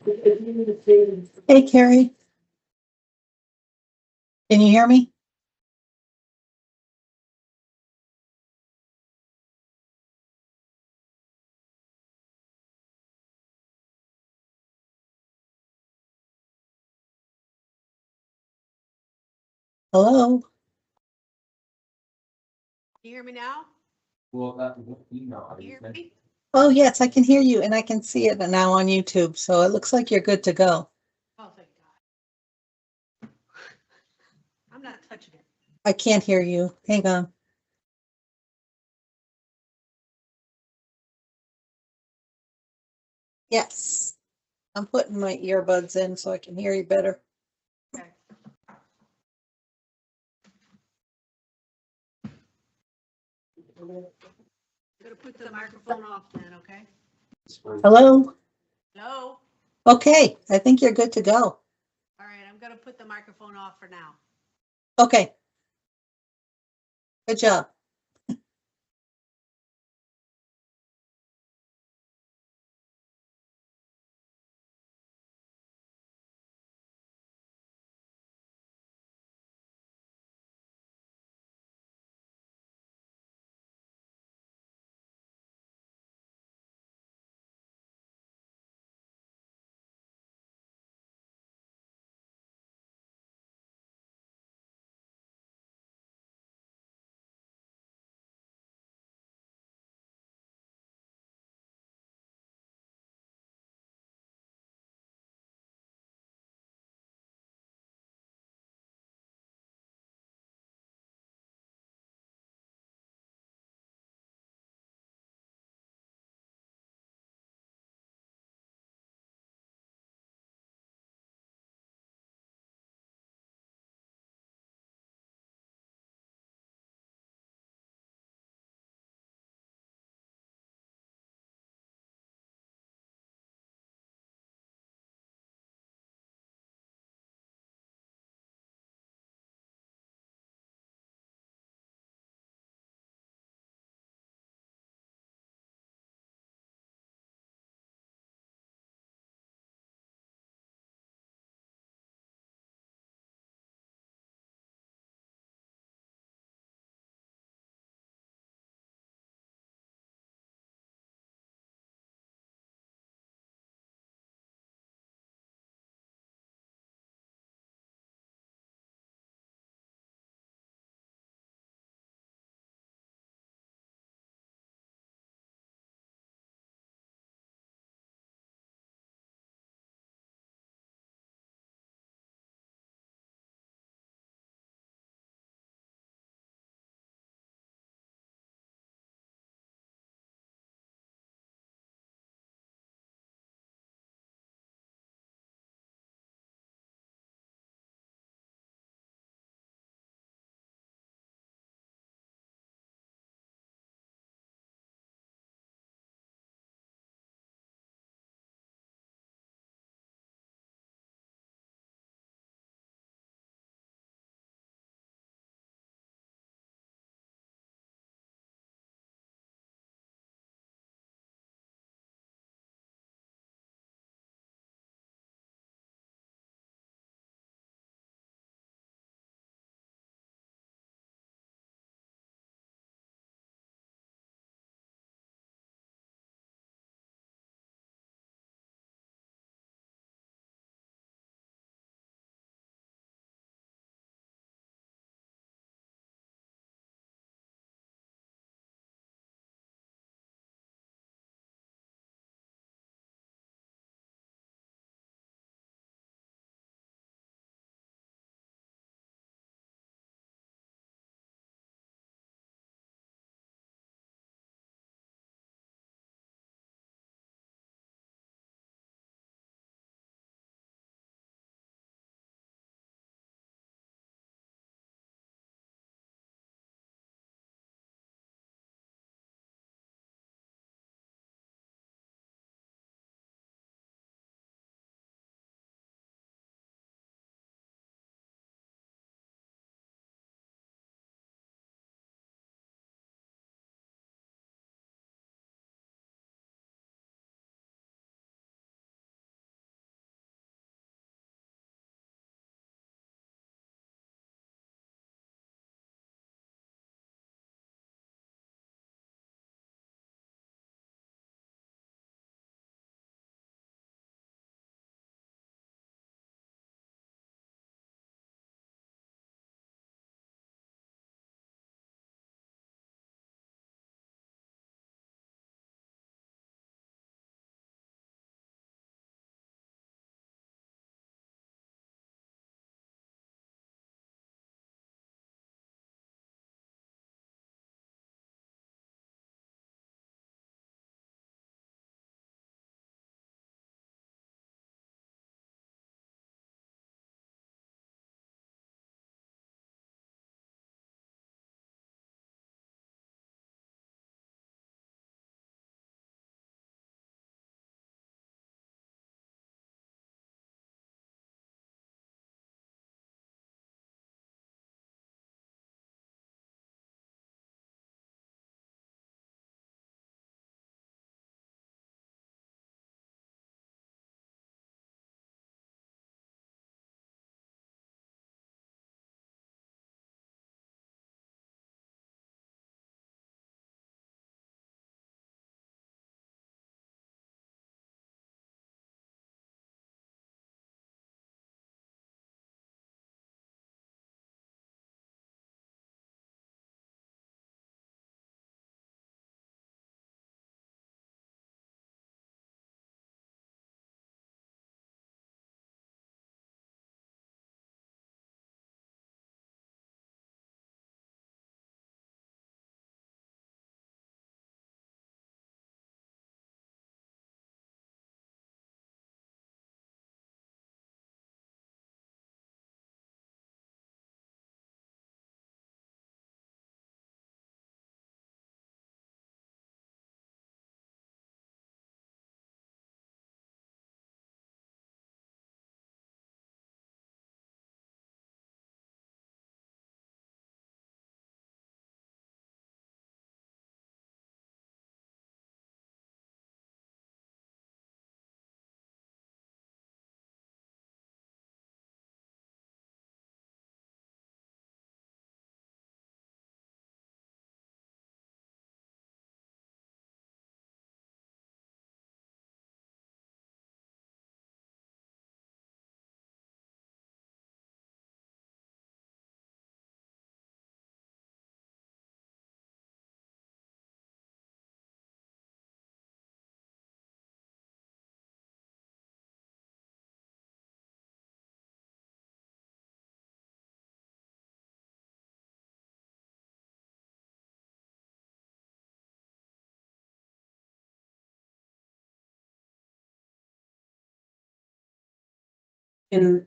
Hey, Carrie, can you hear me? Hello? Can you hear me now? Can you hear me? Oh, yes, I can hear you and I can see it now on YouTube, so it looks like you're good to go. Oh, thank God. I'm not touching it. I can't hear you. Hang on. Yes, I'm putting my earbuds in so I can hear you better. Okay. I'm gonna put the microphone off then, okay? Hello? Hello? Okay, I think you're good to go. All right, I'm gonna put the microphone off for now. Okay, good job.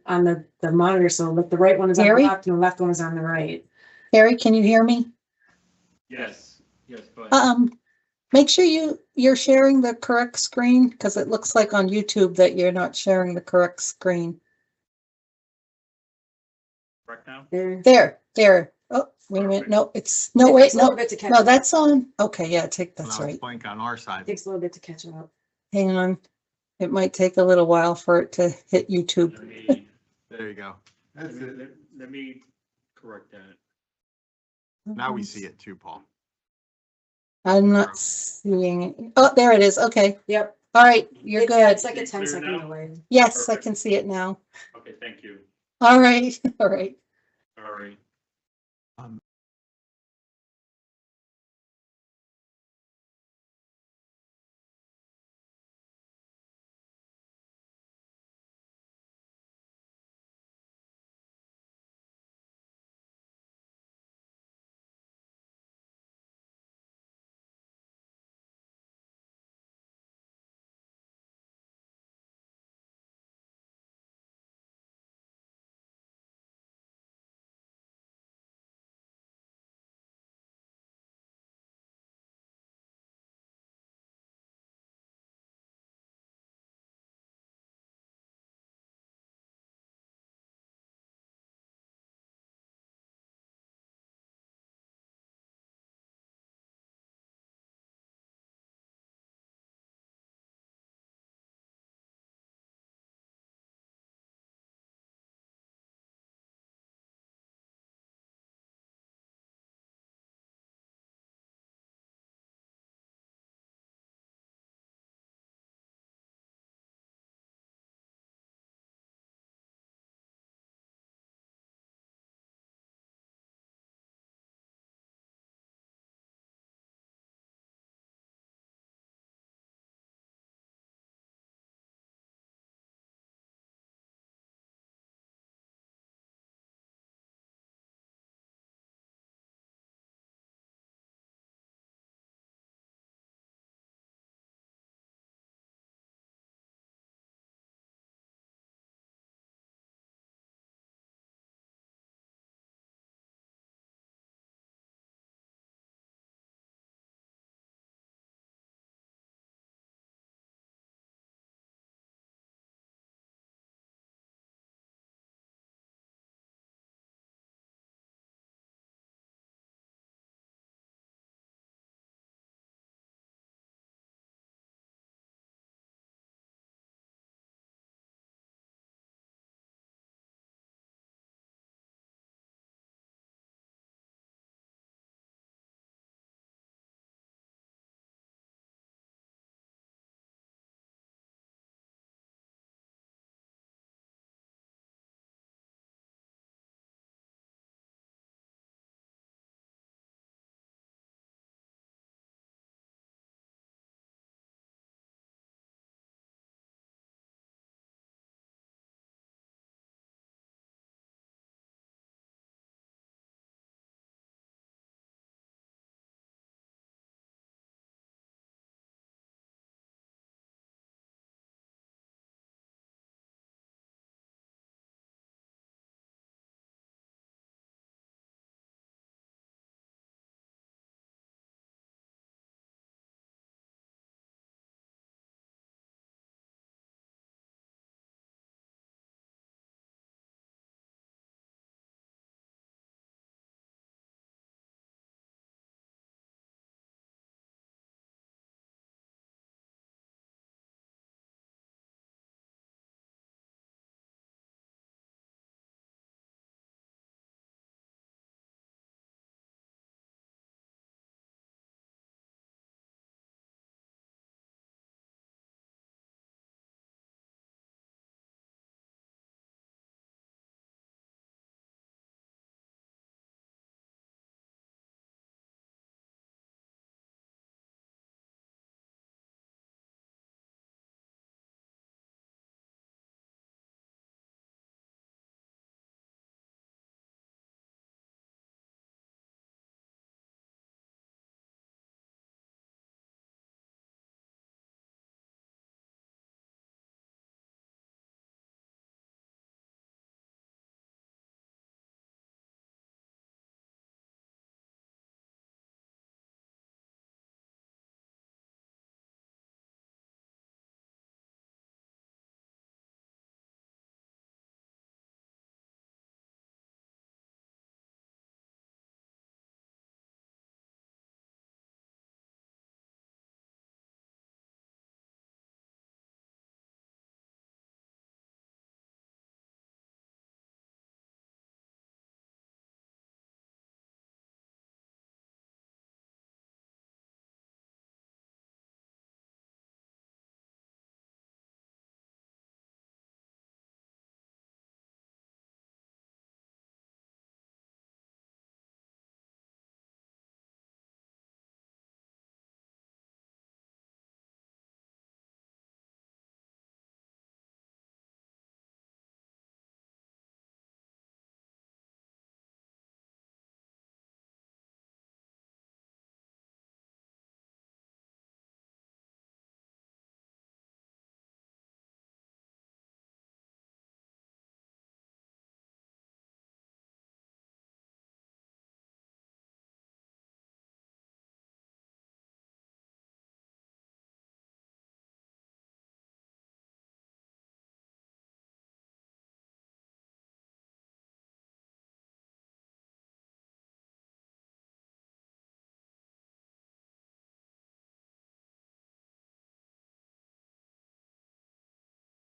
on the monitor, so like the right one is on the Gary? left and the left one is on the right. Harry, can you hear me? Yes, go ahead. Make sure you're sharing the correct screen, because it looks like on YouTube that you're not sharing the correct screen. Correct now? There. Oh, wait a minute. No, it's, no, It wait, takes a little no, bit to catch no, up. that's on. Okay, yeah, that's Now right. it's blank on our side. Takes a little bit to catch up. Hang on. It might take a little while for it to hit YouTube. Let me, There you go. let me, let me correct that. Now we see it too, Paul. I'm not seeing it. Oh, there it is. Okay. Yep. All right, you're Yeah, good. it's like a You clear 10-second now? delay. Yes, I Perfect. can see it now. Okay, thank you. All right, all right. All right.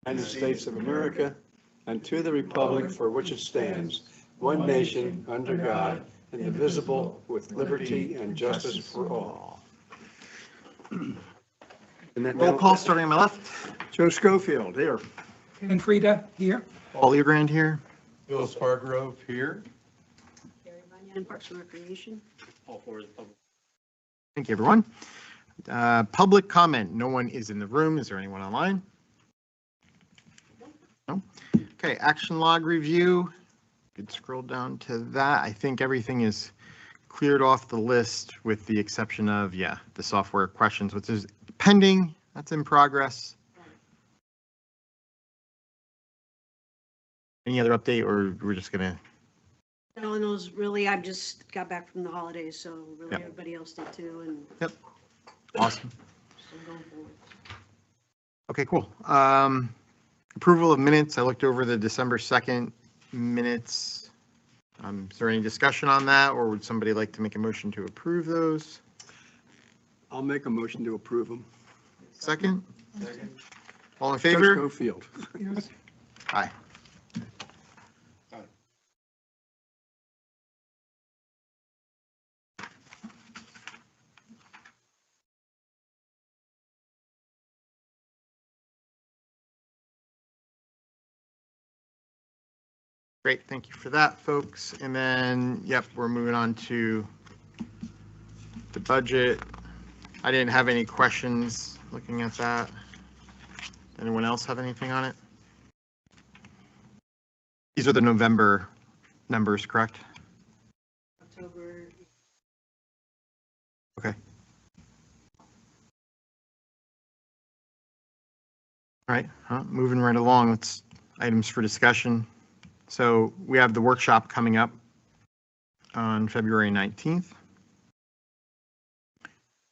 United States of America, and to the republic for which it stands, one nation, under God, indivisible, with liberty and justice for all. And that Roll now- call starting on my left. Joe Schofield, here. And Frida here. Paul Legrand here. Bill Spargrove here. Gary Bunyan, Parks and Recreation. All four is public. Thank you, everyone. Public comment. No one is in the room. Is there anyone online? No. Okay, action log review. Could scroll down to that. I think everything is cleared off the list with the exception of, the software questions, which is pending. That's in progress. Any other update, or we're just gonna? No one knows really, I just got back from the holidays, so really Yep. everybody else did too, and Yep. Awesome. still going forward. Okay, cool. Approval of minutes. I looked over the December 2nd minutes. Is there any discussion on that, or would somebody like to make a motion to approve those? I'll make a motion to approve them. Second? All in Joe favor? Schofield. Yes. Aye. Great, thank you for that, folks. And then, we're moving on to the budget. I didn't have any questions looking at that. Anyone else have anything on it? These are the November numbers, correct? October, Okay. All right, moving right along, let's items for discussion. So we have the workshop coming up on February 19th.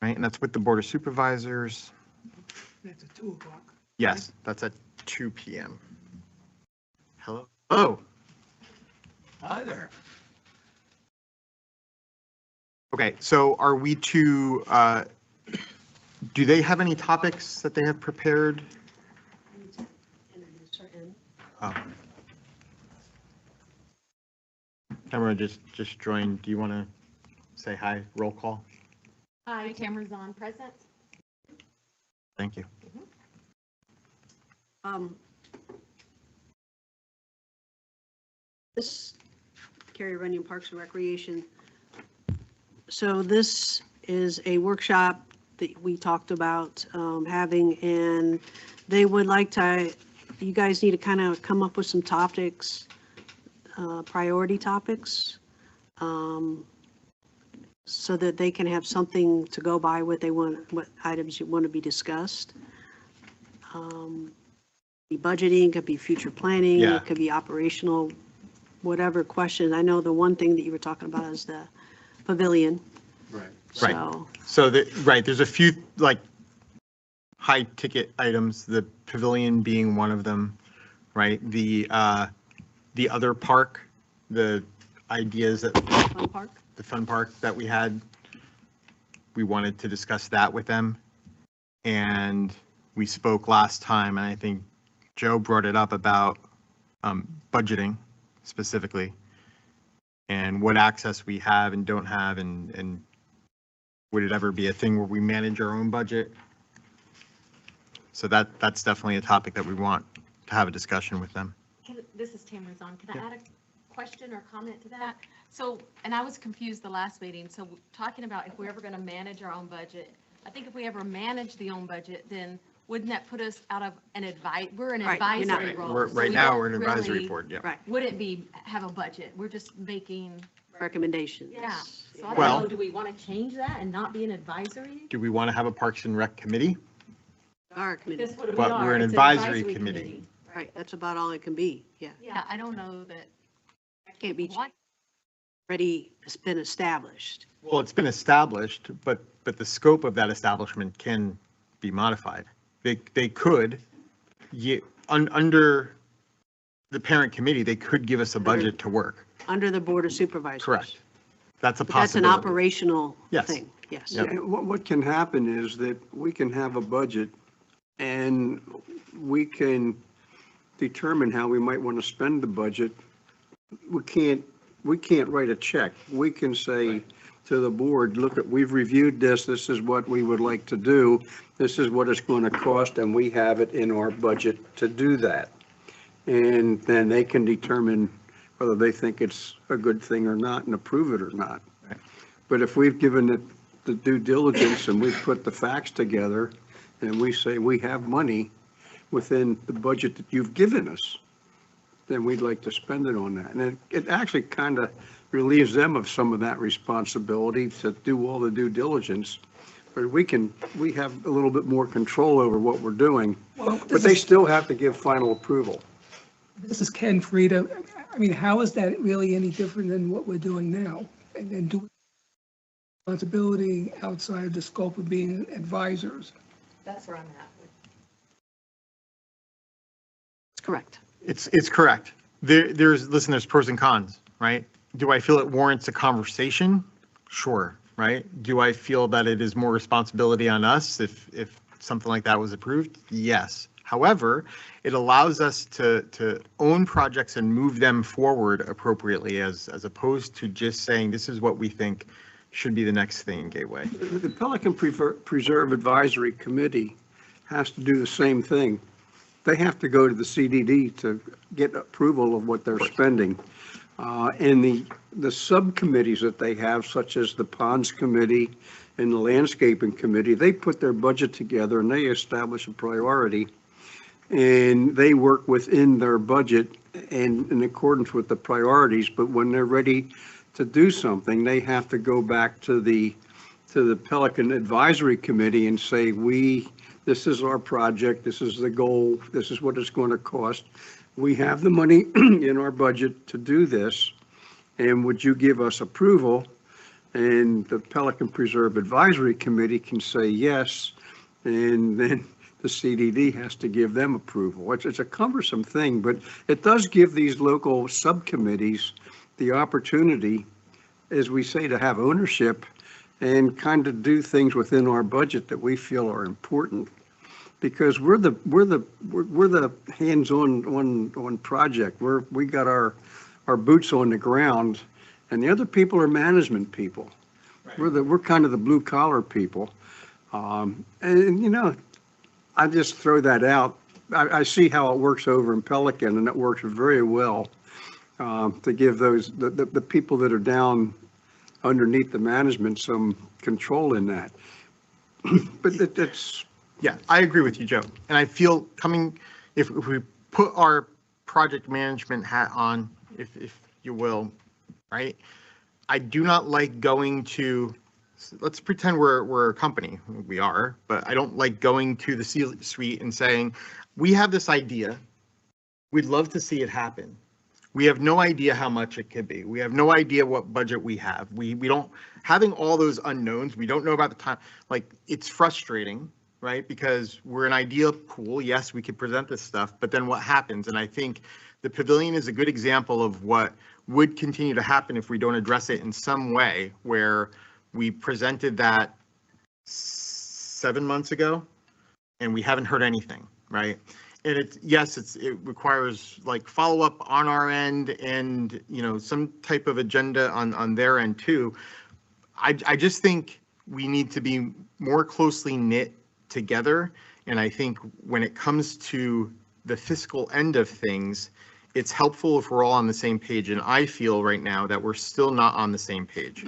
Right, and that's with the Board of Supervisors. That's at 2:00. Yes, that's at 2 p.m. Hello? Oh, Hi there. okay, so are we to, do they have any topics that they have prepared? introduce her in. Oh. Tamara just joined. Do you want to say hi, roll call? Hi, Tamara Zahn, present. Thank you. This, Carrie Runyon, Parks and Recreation. So this is a workshop that we talked about having, and they would like to, you guys need to kind of come up with some topics, priority topics, so that they can have something to go by what they want, what items you want to be discussed. Be budgeting, could be future planning, Yeah. it could be operational, whatever question. I know the one thing that you were talking about is the pavilion. Right. Right. So, So there's a few like high ticket items, the pavilion being one of them, right? The other park, the ideas that fun park. the fun park that we had, we wanted to discuss that with them. And we spoke last time, and I think Joe brought it up about budgeting specifically and what access we have and don't have, and would it ever be a thing where we manage our own budget? So that's definitely a topic that we want to have a discussion with them. This is Tamara Zahn. Can I add a question or comment to that? So, and I was confused the last meeting. So talking about if we're ever going to manage our own budget, I think if we ever manage the own budget, then wouldn't that put us out of an we're an Right, you're not- advisory role. So Right we now, don't we're an advisory really- board, yeah. Right, Wouldn't be, have a budget. We're just making, recommendations. yeah. So I Well- don't know, do we want to change that and not be an advisory? Do we want to have a Parks and Rec committee? Our committee, That's what we But are. we're an It's advisory committee. right, that's about all it can be, yeah. Yeah, I don't know that. Can't be What? already, it's been established. Well, it's been established, but the scope of that establishment can be modified. They could, under the parent committee, they could give us a budget to work. Under the Board of Supervisors. Correct. That's a But that's an possibility. operational Yes. thing, yes. Yep. And what can happen is that we can have a budget and we can determine how we might want to spend the budget, we can't write a check. We can say to the board, look, we've reviewed this is what we would like to do, this is what it's going to cost, and we have it in our budget to do that. And then they can determine whether they think it's a good thing or not and approve it or not. But if we've given it the due diligence and we've put the facts together and we say we have money within the budget that you've given us, then we'd like to spend it on that. And it actually kind of relieves them of some of that responsibility to do all the due diligence. But we have a little bit more control over what we're doing, Well, but they still have to give final approval. this is Ken Frieda. I mean, how is that really any different than what we're doing now? And then do responsibility outside of the scope of being advisors? That's where I'm at. That's correct. It's correct. There's pros and cons, right? Do I feel it warrants a conversation? Sure, right? Do I feel that it is more responsibility on us if something like that was approved? Yes. However, it allows us to own projects and move them forward appropriately as opposed to just saying, this is what we think should be the next thing in Gateway. The Pelican Preserve Advisory Committee has to do the same thing. They have to go to the CDD to get approval of what they're spending. And the subcommittees that they have, such as the Ponds Committee and the Landscaping Committee, they put their budget together and they establish a priority. And they work within their budget and in accordance with the priorities. But when they're ready to do something, they have to go back to the Pelican Advisory Committee and say, this is our project, this is the goal, this is what it's going to cost. We have the money in our budget to do this, and would you give us approval? And the Pelican Preserve Advisory Committee can say yes, and then the CDD has to give them approval. It's a cumbersome thing, but it does give these local subcommittees the opportunity, as we say, to have ownership and kind of do things within our budget that we feel are important, because we're the hands-on project. We got our boots on the ground, and the other people are management people. Right. We're kind of the blue collar people, and you know, I just throw that out. I see how it works over in Pelican, and it works very well to give the people that are down underneath the management some control in that. But it's. Yeah, I agree with you, Joe. And I feel if we put our project management hat on, if you will, right? I do not like going to, let's pretend we're a company. We are, but I don't like going to the C-suite and saying, we have this idea. We'd love to see it happen. We have no idea how much it could be. We have no idea what budget we have. We don't, having all those unknowns, we don't know about the time, like it's frustrating, right? Because we're an idea pool. Yes, we could present this stuff, but then what happens? And I think the pavilion is a good example of what would continue to happen if we don't address it in some way, where we presented that 7 months ago and we haven't heard anything, right? And it requires like follow up on our end and, you know, some type of agenda on their end too. I just think we need to be more closely knit together. And I think when it comes to the fiscal end of things, it's helpful if we're all on the same page. And I feel right now that we're still not on the same page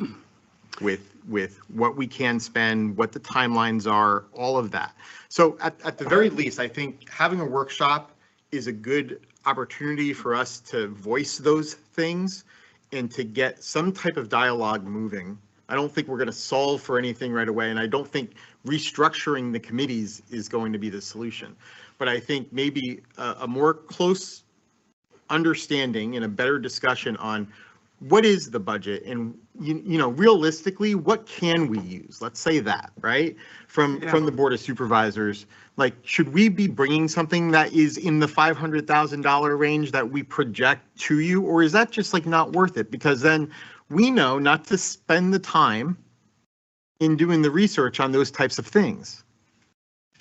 with what we can spend, what the timelines are, all of that. So at the very least, I think having a workshop is a good opportunity for us to voice those things and to get some type of dialogue moving. I don't think we're going to solve for anything right away, and I don't think restructuring the committees is going to be the solution. But I think maybe a more close understanding and a better discussion on what is the budget and, you know, realistically, what can we use? Let's say that, right? From the Board of Supervisors, like, should we be bringing something that is in the $500,000 range that we project to you? Or is that just like not worth it? Because then we know not to spend the time in doing the research on those types of things.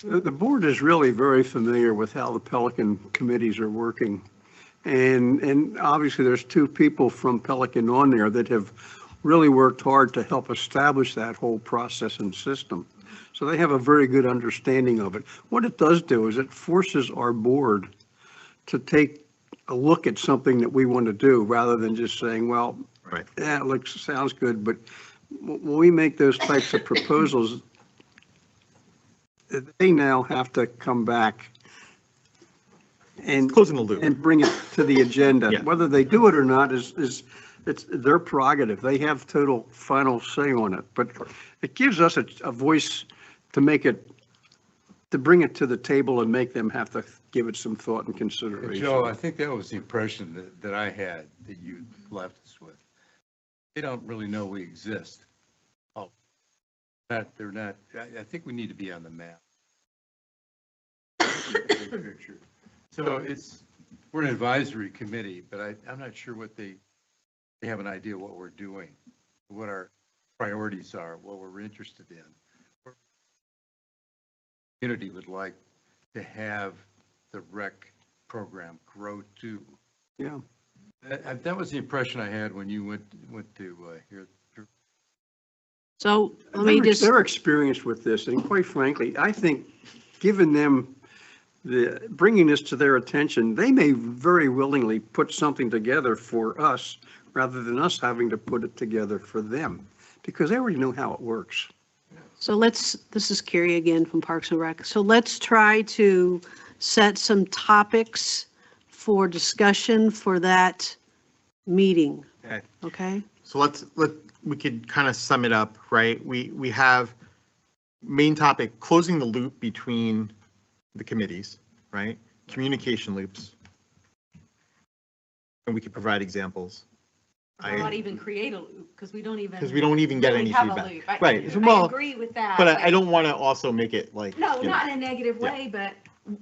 The board is really very familiar with how the Pelican committees are working. And obviously, there's two people from Pelican on there that have really worked hard to help establish that whole process and system. So they have a very good understanding of it. What it does do is it forces our board to take a look at something that we want to do, rather than just saying, well, Right. yeah, it sounds good, but when we make those types of proposals, they now have to come back and Closing the loop. and bring it to the agenda. Yeah. Whether they do it or not is it's their prerogative. They have total final say on it. But it gives us a voice to make it, to bring it to the table and make them have to give it some thought and consideration. Joe, I think that was the impression that I had that you left us with. They don't really know we exist. Oh, that they're not, I think we need to be on the map. Big picture. So we're an advisory committee, but I'm not sure what they have an idea what we're doing, what our priorities are, what we're interested in. Community would like to have the rec program grow too. Yeah. That was the impression I had when you went to hear. So let me just, They're experienced with this, and quite frankly, I think, given them bringing this to their attention, they may very willingly put something together for us rather than us having to put it together for them, because they already know how it works. so this is Carrie again from Parks and Rec. So let's try to set some topics for discussion for that meeting, Okay. okay? So we could kind of sum it up, right? We have main topic, closing the loop between the committees, right? Communication loops. And we could provide examples. Or not even create a loop, because we don't even. Because we don't even get really any have a feedback. loop. Right, I well, agree with that. but I don't want to also make it like. No, you know, not in a negative Yeah. way, but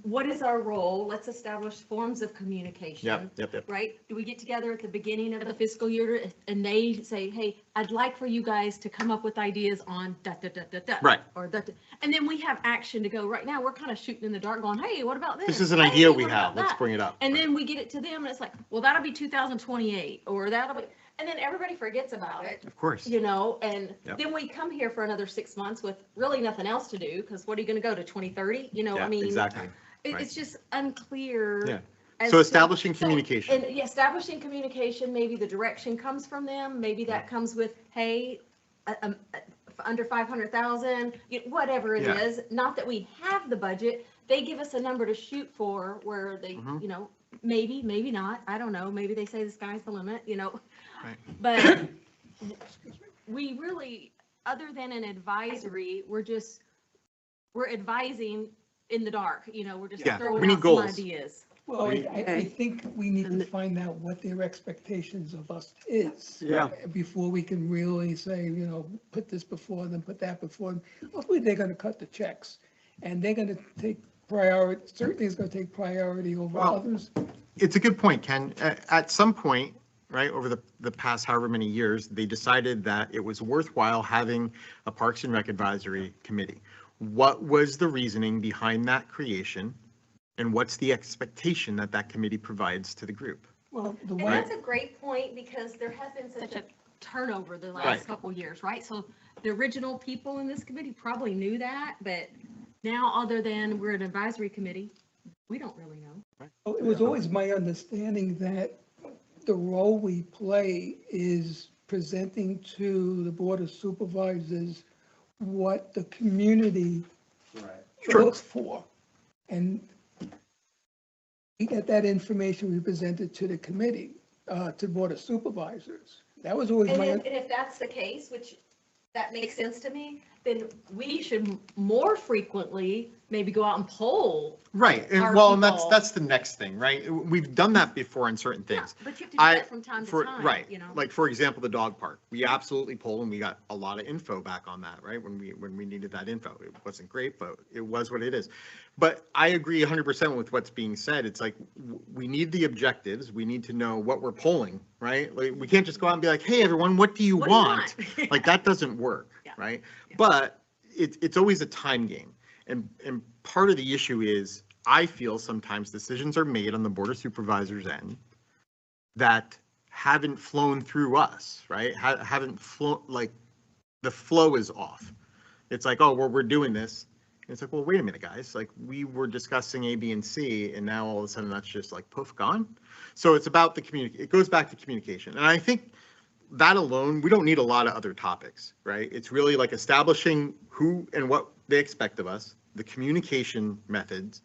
what is our role? Let's establish forms of communication. Yep. Right? Do we get together at the beginning of the fiscal year and they say, hey, I'd like for you guys to come up with ideas on da, da, da, da, da. Right. Or da, da. And then we have action to go. Right now, we're kind of shooting in the dark going, hey, what about this? This is an Hey, idea we what about have, let's that? bring it up. And then we get it to them and it's like, well, that'll be 2028 or that'll be, and then everybody forgets about it. Of course. You know, and Yep. then we come here for another 6 months with really nothing else to do, because what are you going to go to 2030? You know, Yeah, I mean, exactly. it's right. just unclear. Yeah. as So to- establishing so- communication. And yeah, establishing communication, maybe the direction comes from them, maybe that comes with, hey, under 500,000, whatever it Yeah. is, not that we have the budget, they give us a number to shoot for where they, Mhm. you know, maybe, maybe not, I don't know, maybe they say the sky's the limit, you know. Right. But we really, other than an advisory, we're advising in the dark, you know, we're just Yeah, throwing we need out some goals. ideas. Well, I Okay. think we need And to find out what their expectations of us is. Yeah. Before we can really say, you know, put this before them, put that before them. Hopefully, they're gonna cut the checks. And they're gonna take priority, certainly it's gonna take priority over Well, others. It's a good point, Ken. At some point, right, over the past however many years, they decided that it was worthwhile having a Parks and Rec Advisory Committee. What was the reasoning behind that creation? And what's the expectation that that committee provides to the group? Well, the And way, that's a great point, because there has been such a turnover the Right. last couple years, right? So the original people in this committee probably knew that, but now, other than we're an advisory committee, we don't really know. it was always my understanding that the role we play is presenting to the Board of Supervisors what the community looks for. And we get that information, we present it to the committee, to Board of Supervisors. That was always And my, if that's the case, which that makes sense to me, then we should more frequently maybe go out and poll. Right, and Our well, and people. that's the next thing, right? We've done that before on certain Yeah, things. but you have to do I- that from time to For, time, right, you know? like, for example, the dog park, we absolutely polled and we got a lot of info back on that, right? When we needed that info. It wasn't great, but it was what it is. But I agree 100% with what's being said. It's like, we need the objectives. We need to know what we're polling, right? Like, we can't just go out and be like, hey, everyone, what do you What do you want? Like, that doesn't work, Yeah. right? Yeah. But it's always a time game. And part of the issue is, I feel sometimes decisions are made on the Board of Supervisors end that haven't flown through us, right? Haven't flown, like, the flow is off. It's like, oh, we're doing this. And it's like, well, wait a minute, guys, like, we were discussing A, B, and C, and now all of a sudden that's just like poof, gone. So it's about the it goes back to communication. And I think that alone, we don't need a lot of other topics, right? It's really like establishing who and what they expect of us, the communication methods.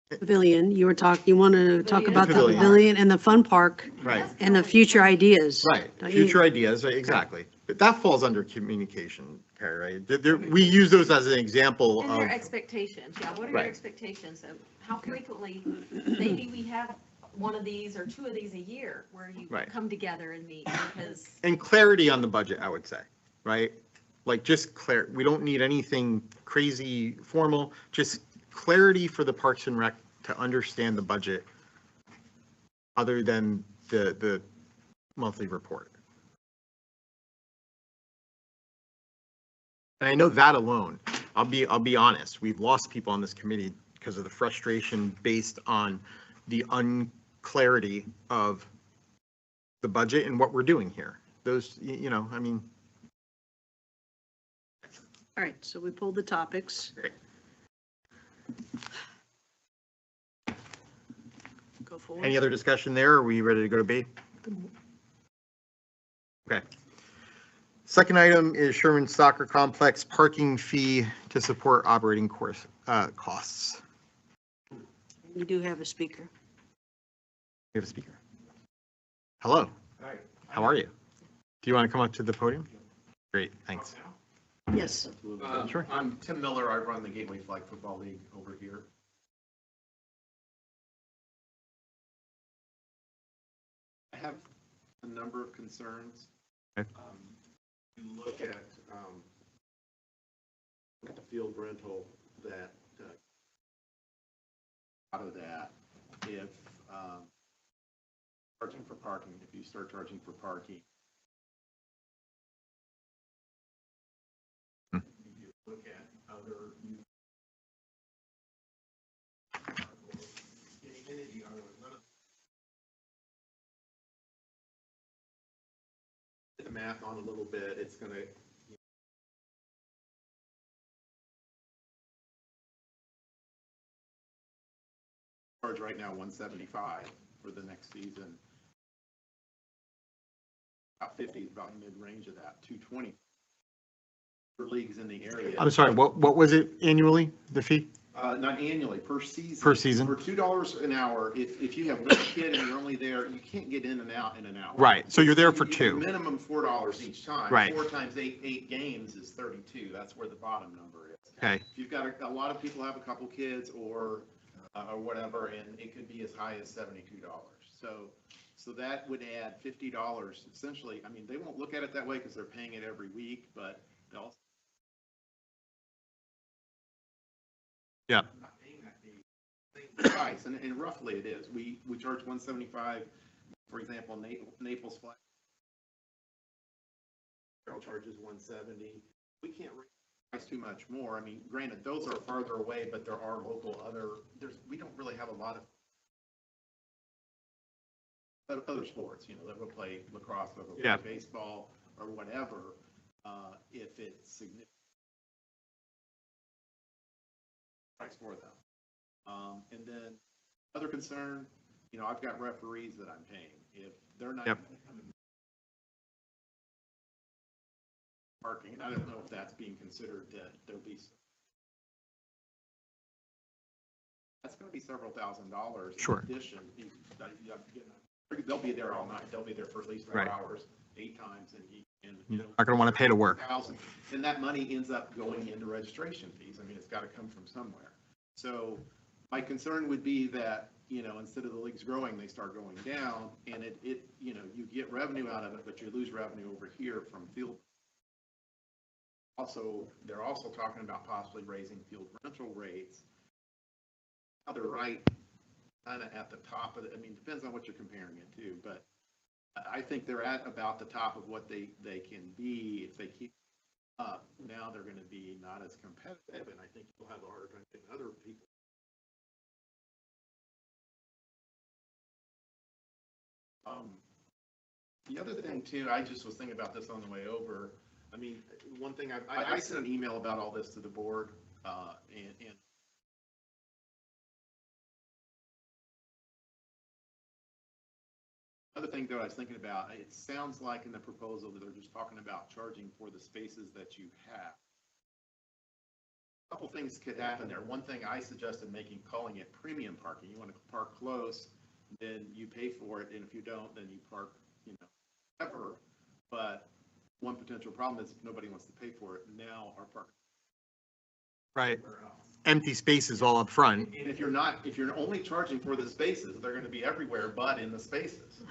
Pavilion, you wanted to talk about the Pavilion. pavilion and the fun park Right. and the future ideas. Right, Don't you- future ideas, right, exactly. But that falls under communication, Carrie, right? We use those as an example And their of, expectations, yeah, what are Right. your expectations of how frequently, maybe we have one of these or two of these a year where you Right. come together and meet, because and clarity on the budget, I would say, right? Like just we don't need anything crazy formal, just clarity for the Parks and Rec to understand the budget other than the monthly report. And I know that alone, I'll be honest, we've lost people on this committee because of the frustration based on the unclarity of the budget and what we're doing here. Those, I mean. All right, so we pulled the topics. Great. Go forward. Any other discussion there? Are we ready to go to B? Okay. Second item is Sherman Soccer Complex parking fee to support operating costs. We do have a speaker. We have a speaker. Hello. Hi. How are you? Do you want to come up to the podium? Great, thanks. Yes. Sure. I'm Tim Miller. I run the Gateway Flag Football League over here. I have a number of concerns. Okay. You look at the field rental that out of that, if charging for parking, if you start charging for parking, if you look at other entity, the math on a little bit, it's going to charge right now $175 for the next season. About 50 is about mid-range of that, 220 for leagues in the area. I'm sorry, what was it annually, the fee? Not annually, per season. Per season. For $2 an hour, if you have one kid and you're only there, you can't get in and out in an hour. Right, so you're there for You- two. Minimum $4 each time. Right. 4 times 8 games is 32. That's where the bottom number is. Okay, If you've got a lot of people have a couple kids or whatever, and it could be as high as $72. So that would add $50 essentially. I mean, they won't look at it that way because they're paying it every week, but they'll. Yeah. Not paying that fee. Price, and roughly it is. We charge $175, for example, Naples Flag. Carroll charges $170. We can't raise price too much more. I mean, granted, those are farther away, but there are local we don't really have a lot of other sports, that will play lacrosse, that will play baseball or whatever, if it's significant price for them. And then other concern, I've got referees that I'm paying. If they're not parking, I don't know if that's being considered that there'll be. That's going to be several $1,000s. Sure. In addition, they'll be there all night. They'll be there for at least 4 hours, 8 times, and you're not going to want to pay to work. And that money ends up going into registration fees. I mean, it's got to come from somewhere. So my concern would be that, instead of the leagues growing, they start going down, and you get revenue out of it, but you lose revenue over here from field. Also, they're also talking about possibly raising field rental rates. Now they're right kind of at the top of it. I mean, depends on what you're comparing it to, but I think they're at about the top of what they can be if they keep now they're going to be not as competitive, and I think you'll have a harder time getting other people. The other thing too, I just was thinking about this on the way over. I mean, one thing, I sent an email about all this to the board, and other thing that I was thinking about, it sounds like in the proposal that they're just talking about charging for the spaces that you have. A couple things could happen there. One thing I suggested calling it premium parking. You want to park close, then you pay for it, and if you don't, then you park, ever. But one potential problem is if nobody wants to pay for it, now our park. Right. Empty spaces all up front. And if you're only charging for the spaces, they're going to be everywhere but in the spaces.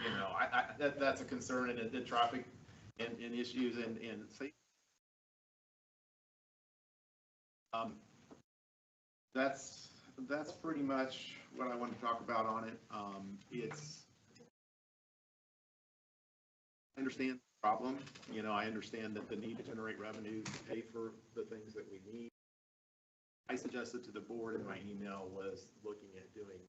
That's a concern, and the traffic and issues and safety. That's pretty much what I want to talk about on it. I understand the problem. I understand that the need to generate revenue to pay for the things that we need. I suggested to the board in my email was looking at doing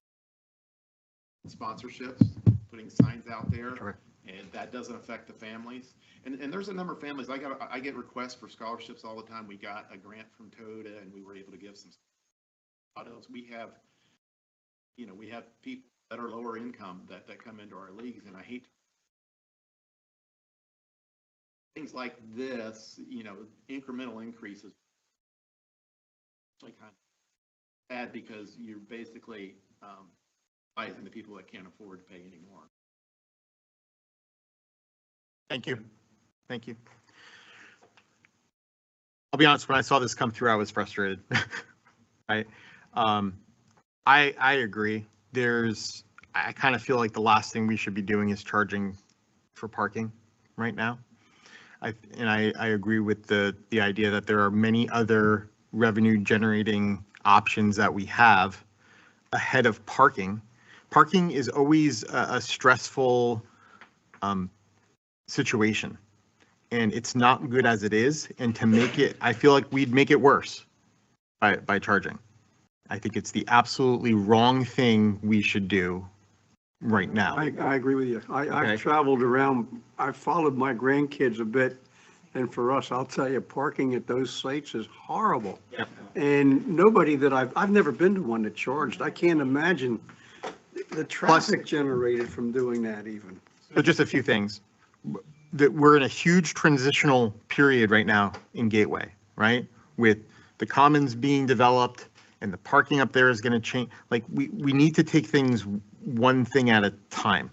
sponsorships, putting signs out there, Sure. And that doesn't affect the families. And there's a number of families. I get requests for scholarships all the time. We got a grant from TODA, and we were able to give some autos. We have people that are lower income that come into our leagues, and I hate things like this. Incremental increases. Kind of bad because you're basically biasing the people that can't afford to pay anymore. Thank you. Thank you. I'll be honest, when I saw this come through, I was frustrated. Right. I agree. I kind of feel like the last thing we should be doing is charging for parking right now. I agree with the idea that there are many other revenue generating options that we have ahead of parking. Parking is always a stressful situation, and it's not good as it is. And to make it, I feel like we'd make it worse by charging. I think it's the absolutely wrong thing we should do right now. I agree with you. Okay. I've traveled around, I've followed my grandkids a bit, and for us, I'll tell you, parking at those sites is horrible. Yep. And nobody that I've never been to one that charged. I can't imagine the traffic generated from doing that even. So just a few things. That we're in a huge transitional period right now in Gateway, right? With the commons being developed and the parking up there is going to change. Like we need to take things one thing at a time.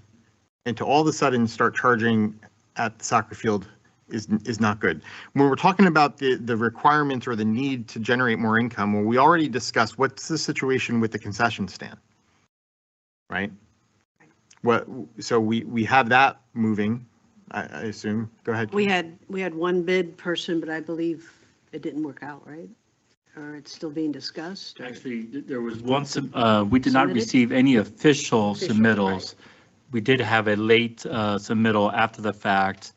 And to all of a sudden start charging at the soccer field is not good. When we're talking about the requirement or the need to generate more income, well, we already discussed what's the situation with the concession stand, right? So we have that moving, I assume. Go ahead. We had one bid person, but I believe it didn't work out, right? Or it's still being discussed? Actually, there was one, we did not Submitted? receive any official Official, submittals. We did have a late submittal after the fact,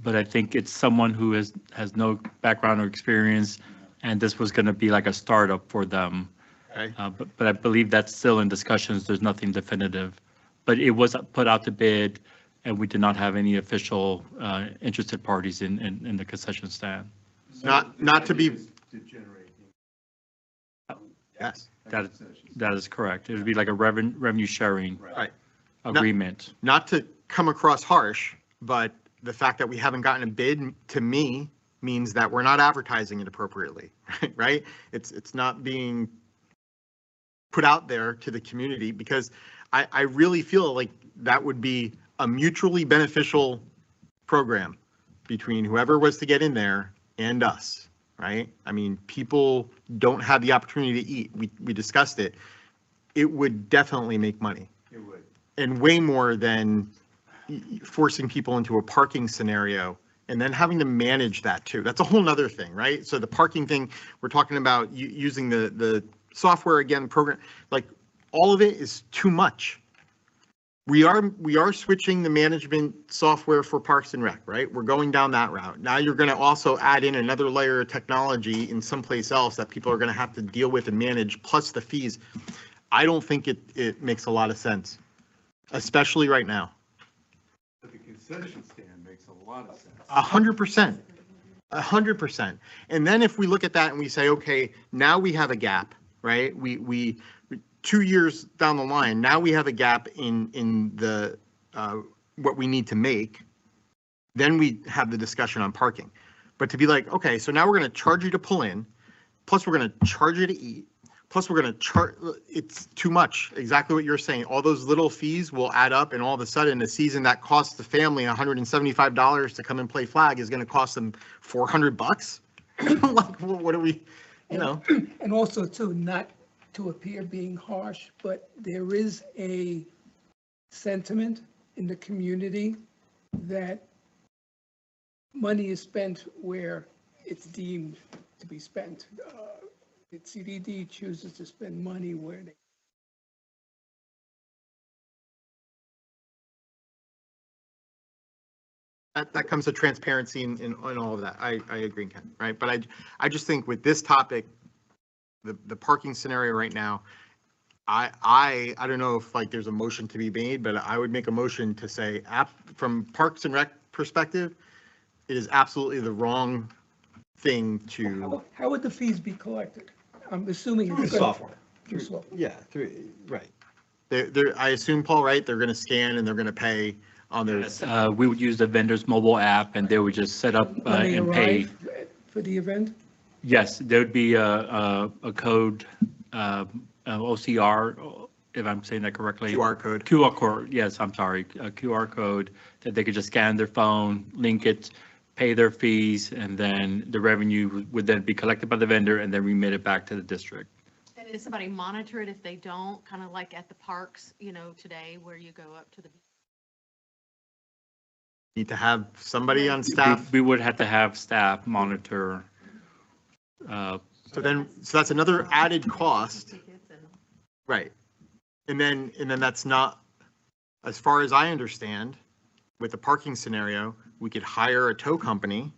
but I think it's someone who has no background or experience, and this was going to be like a startup for them. Okay. But I believe that's still in discussions. There's nothing definitive. But it was put out to bid, and we did not have any official interested parties in the concession stand. Not to be. To generate. Yes. That is correct. It would be like a revenue sharing Right. agreement. Not to come across harsh, but the fact that we haven't gotten a bid to me means that we're not advertising it appropriately, right? It's not being put out there to the community, because I really feel like that would be a mutually beneficial program between whoever was to get in there and us, right? I mean, people don't have the opportunity to eat. We discussed it. It would definitely make money. It would. And way more than forcing people into a parking scenario and then having to manage that too. That's a whole nother thing, right? So the parking thing, we're talking about using the software again, program, like all of it is too much. we are switching the management software for Parks and Rec, right? We're going down that route. Now you're going to also add in another layer of technology in someplace else that people are going to have to deal with and manage, plus the fees. I don't think it makes a lot of sense, especially right now. But the concession stand makes a lot of sense. 100%. 100%. And then if we look at that and we say, okay, now we have a gap, right? We 2 years down the line, now we have a gap in the, what we need to make. Then we have the discussion on parking. But to be like, okay, so now we're going to charge you to pull in, plus we're going to charge you to eat, plus we're going to charge, it's too much. Exactly what you're saying. All those little fees will add up, and all of a sudden a season that costs the family $175 to come and play flag is going to cost them $400. Like, what are we, you know? And also too, not to appear being harsh, but there is a sentiment in the community that money is spent where it's deemed to be spent. The CDD chooses to spend money where they. That comes to transparency in all of that. I agree, Ken, right? But I just think with this topic, the parking scenario right now, I don't know if like there's a motion to be made, but I would make a motion to say, from Parks and Rec perspective, it is absolutely the wrong thing to. How would the fees be collected? I'm assuming it's. Through gonna- software. Through software. Yeah, right. I assume, Paul, right? They're going to scan and they're going to pay on their. Yes, we would use the vendor's mobile app and they would just set up When they and pay. arrive for the event? Yes, there would be a code, OCR, if I'm saying that correctly. QR code. QR code, yes, I'm sorry, a QR code that they could just scan their phone, link it, pay their fees, and then the revenue would then be collected by the vendor and then remitted back to the district. And does somebody monitor it if they don't, kind of like at the parks, today where you go up to the. Need to have somebody on staff. We would have to have staff monitor. So that's another added cost. Right. And then that's not, as far as I understand, with the parking scenario, we could hire a tow company,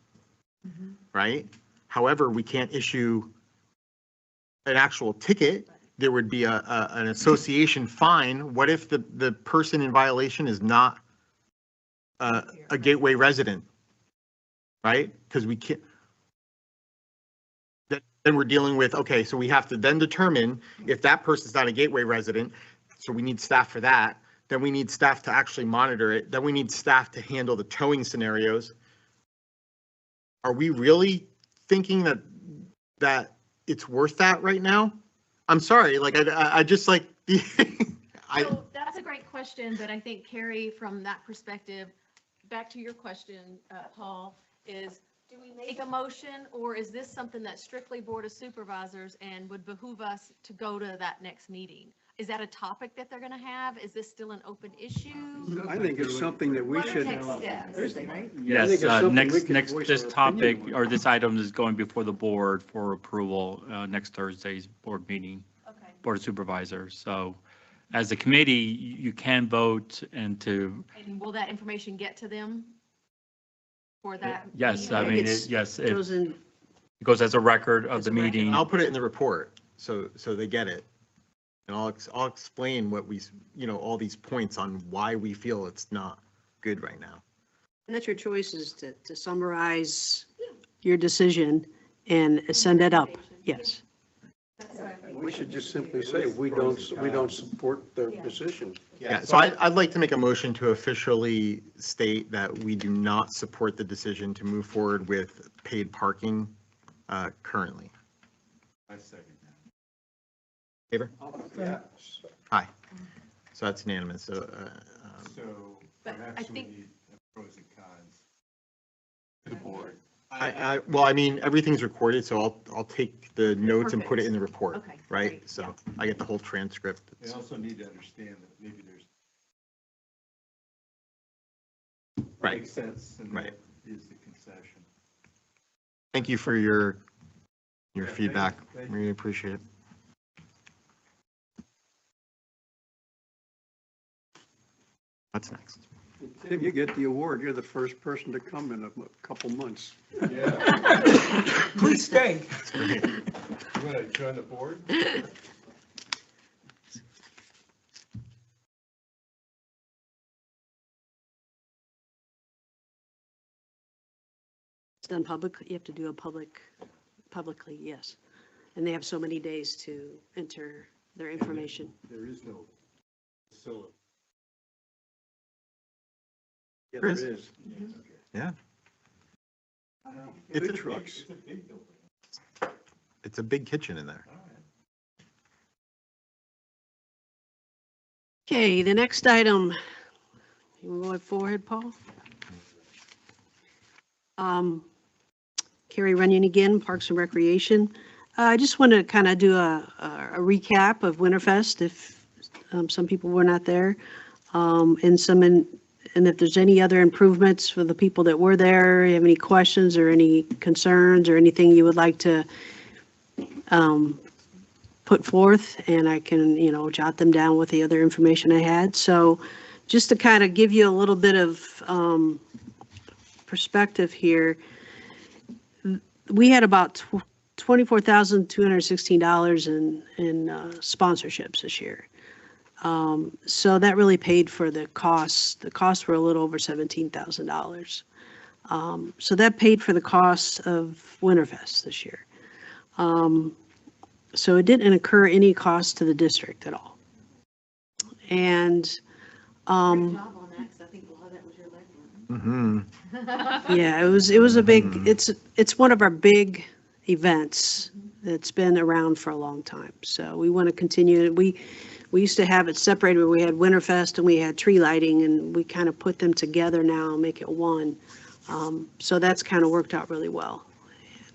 right? However, we can't issue an actual ticket. There would be an association fine. What if the person in violation is not a Gateway resident, right? Because we can't. Then we're dealing with, okay, so we have to then determine if that person's not a Gateway resident, so we need staff for that. Then we need staff to actually monitor it. Then we need staff to handle the towing scenarios. Are we really thinking that it's worth that right now? I'm sorry, like, I just like, So that's a great question, but I think Carrie, from that perspective, back to your question, Paul, is do we make a motion, or is this something that's strictly Board of Supervisors and would behoove us to go to that next meeting? Is that a topic that they're going to have? Is this still an open issue? I think it's something that we What are should. next steps? Thursday, right? Yes, it's something we next, could voice this our topic opinion on. or this item is going before the board for approval, next Thursday's board meeting, Okay. Board of Supervisors. So as a committee, you can vote and to, And will that information get to them for that? yes, I meeting? mean, yes, it Goes in, goes as a record of As the a record. meeting. I'll put it in the report, so they get it. And I'll explain what all these points on why we feel it's not good right now. and that's your choice, is to summarize your decision and send it up. Yes. We should just simply say, we don't support their position. Yeah, so I'd like to make a motion to officially state that we do not support the decision to move forward with paid parking currently. I second that. Favor? Yeah. Aye. So that's unanimous. So, So But I perhaps we think- need pros and cons to the board. well, I mean, everything's recorded, so I'll take the notes and put it in the report, Okay, right? great, So I get the whole transcript. They also need to understand that maybe there's. Right. Makes sense, and Right. that is the concession. Thank you for your Yeah, thank you. feedback. Thank you. Really appreciate it. What's next? Tim, you get the award. You're the first person to come in a couple months. Please stay. You want to join the board? It's done publicly, you have to do a publicly, yes. And they have so many days to enter their information. There is no facility. Yeah, There there is. is. Yeah, Big trucks. it's a big kitchen in there. Okay, the next item, you want to go forward, Paul? Carrie Runyon again, Parks and Recreation. I just want to kind of do a recap of Winterfest if some people were not there. And if there's any other improvements for the people that were there, you have any questions or any concerns or anything you would like to put forth, and I can, jot them down with the other information I had. So just to kind of give you a little bit of perspective here, we had about $24,216 in sponsorships this year. So that really paid for the costs. The costs were a little over $17,000. So that paid for the cost of Winterfest this year. So it didn't incur any cost to the district at all. And Great job on that, 'cause I think a lot of that was your legwork. yeah, it was a big, it's one of our big events that's been around for a long time. So we want to continue. We used to have it separated where we had Winterfest and we had tree lighting, and we kind of put them together now and make it one. So that's kind of worked out really well.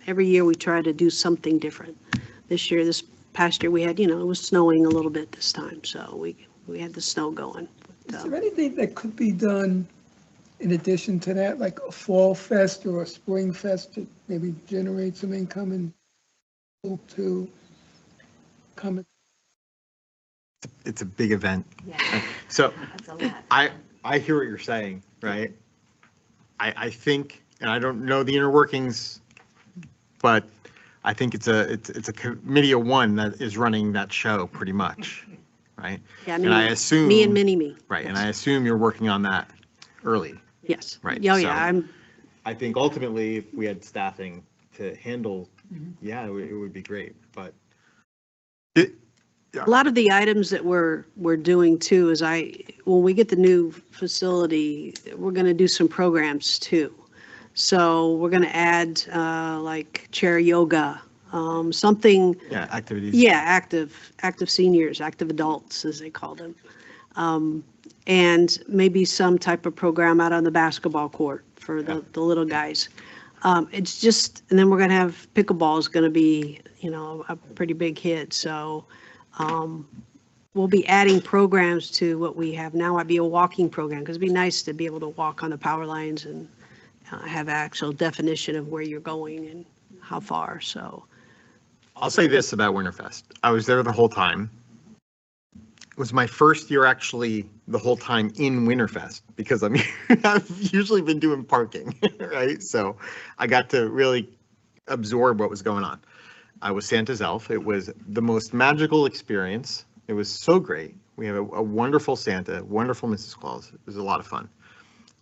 Every year we try to do something different. This past year we had, it was snowing a little bit this time, so we had the snow going. Is there anything that could be done in addition to that, like a fall fest or a spring fest to maybe generate some income and to come? It's a big event. Yeah, So that's a lot. I hear what you're saying, right? I think, and I don't know the inner workings, but I think it's a committee of one that is running that show pretty much, right? Yeah, And I assume. me and mini-me. Right, and I assume you're working on that early, Yes. right? Oh, So yeah, I think ultimately, if we had staffing to handle, yeah, it would be great, but. a lot of the items that we're doing too is when we get the new facility, we're going to do some programs too. So we're going to add like chair yoga, something. Yeah, activities. Yeah, active seniors, active adults, as they call them. And maybe some type of program out on the basketball court for the little guys. It's just, and then we're going to have pickleball is going to be, a pretty big hit. So we'll be adding programs to what we have now. I'd be a walking program because it'd be nice to be able to walk on the power lines and have actual definition of where you're going and how far. So I'll say this about Winterfest. I was there the whole time. It was my first year actually the whole time in Winterfest because I've usually been doing parking, right? So I got to really absorb what was going on. I was Santa's elf. It was the most magical experience. It was so great. We have a wonderful Santa, wonderful Mrs. Claus. It was a lot of fun.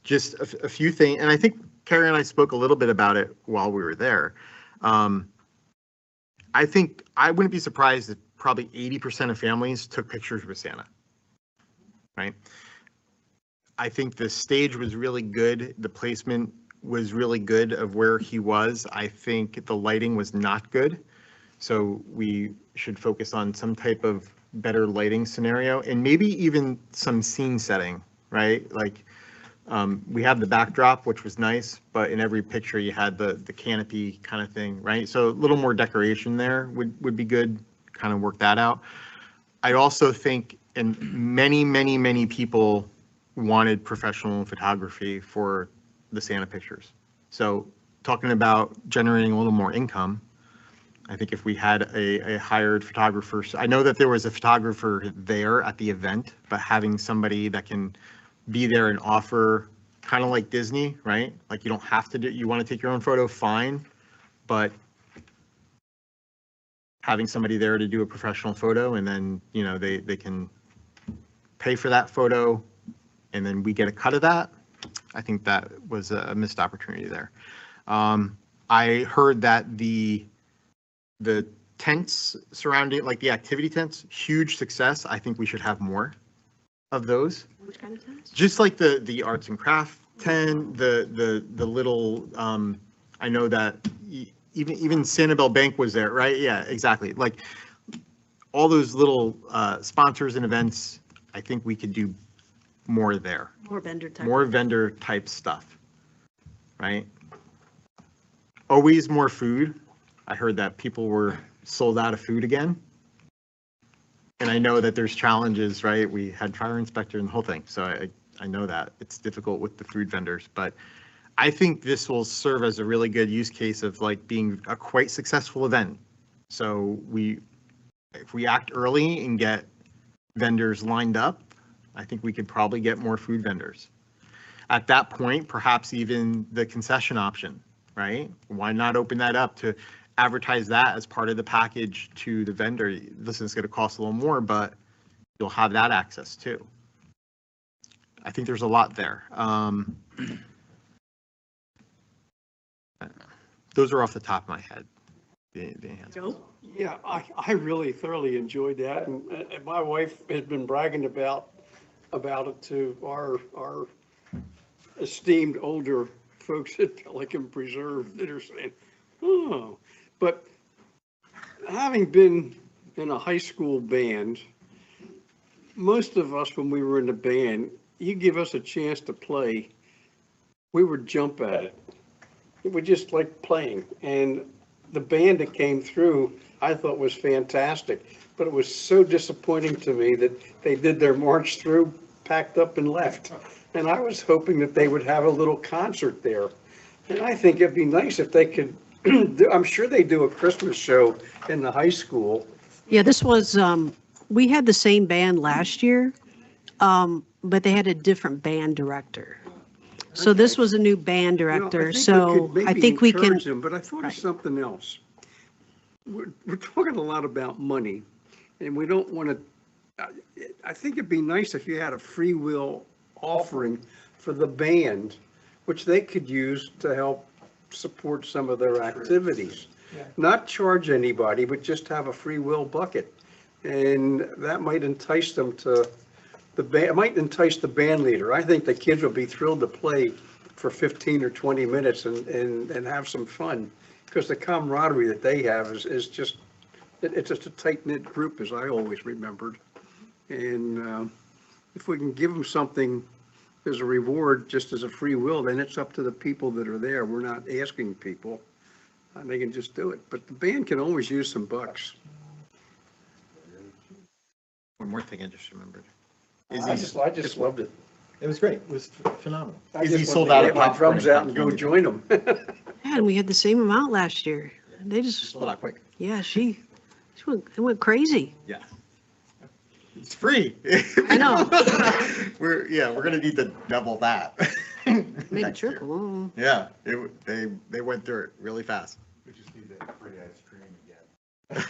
Just a few things, and I think Carrie and I spoke a little bit about it while we were there. I think I wouldn't be surprised if probably 80% of families took pictures with Santa, right? I think the stage was really good. The placement was really good of where he was. I think the lighting was not good. So we should focus on some type of better lighting scenario and maybe even some scene setting, right? Like we have the backdrop, which was nice, but in every picture you had the canopy kind of thing, right? So a little more decoration there would be good, kind of work that out. I also think, and many people wanted professional photography for the Santa pictures. So talking about generating a little more income, I think if we had a hired photographer, I know that there was a photographer there at the event, but having somebody that can be there and offer, kind of like Disney, right? Like you don't have to do, you want to take your own photo, fine, but having somebody there to do a professional photo, and then, you know, they can pay for that photo, and then we get a cut of that. I think that was a missed opportunity there. I heard that the tents surrounding, like the activity tents, huge success. I think we should have more of those. Which kind of tents? Just like the arts and craft tent, the little, I know that even Sanibel Bank was there, right? Yeah, exactly. Like all those little sponsors and events, I think we could do more there. More vendor type. More vendor type stuff, right? Always more food. I heard that people were sold out of food again. And I know that there's challenges, right? We had fire inspector and the whole thing. So I know that it's difficult with the food vendors, but I think this will serve as a really good use case of like being a quite successful event. So if we act early and get vendors lined up, I think we could probably get more food vendors. At that point, perhaps even the concession option, right? Why not open that up to advertise that as part of the package to the vendor? Listen, it's going to cost a little more, but you'll have that access too. I think there's a lot there. Those are off the top of my head. Joe? Yeah, I really thoroughly enjoyed that, and my wife has been bragging about it to our esteemed older folks at Pelican Preserve that are saying, oh, but having been in a high school band, most of us, when we were in the band, you give us a chance to play, we would jump at it. It was just like playing, and the band that came through, I thought was fantastic, but it was so disappointing to me that they did their march through, packed up and left. And I was hoping that they would have a little concert there. And I think it'd be nice if they could, I'm sure they do a Christmas show in the high school. Yeah, this was, we had the same band last year, but they had a different band director. So this was a new band director, so I think we can. Encourage them, but I thought Right. of something else. We're talking a lot about money, and we don't want to, I think it'd be nice if you had a free will offering for the band, which they could use to help support some of their activities. Not charge anybody, but just have a free will bucket. And that might entice them to, it might entice the band leader. I think the kids will be thrilled to play for 15 or 20 minutes and have some fun, because the camaraderie that they have is just, it's just a tight-knit group, as I always remembered. And if we can give them something as a reward, just as a free will, then it's up to the people that are there. We're not asking people. They can just do it. But the band can always use some bucks. One more thing I just remembered. I just loved it. It was great. It was phenomenal. I Izzy just sold want out to of get my popcorn drums out and go candy. join them. Yeah, and we had the same amount last year. They just, Sold out quick. yeah, she went crazy. Yeah. It's free. I know. We're gonna need to double that. Maybe next year. triple. Yeah, they went through it really fast. We just need that free ice cream again.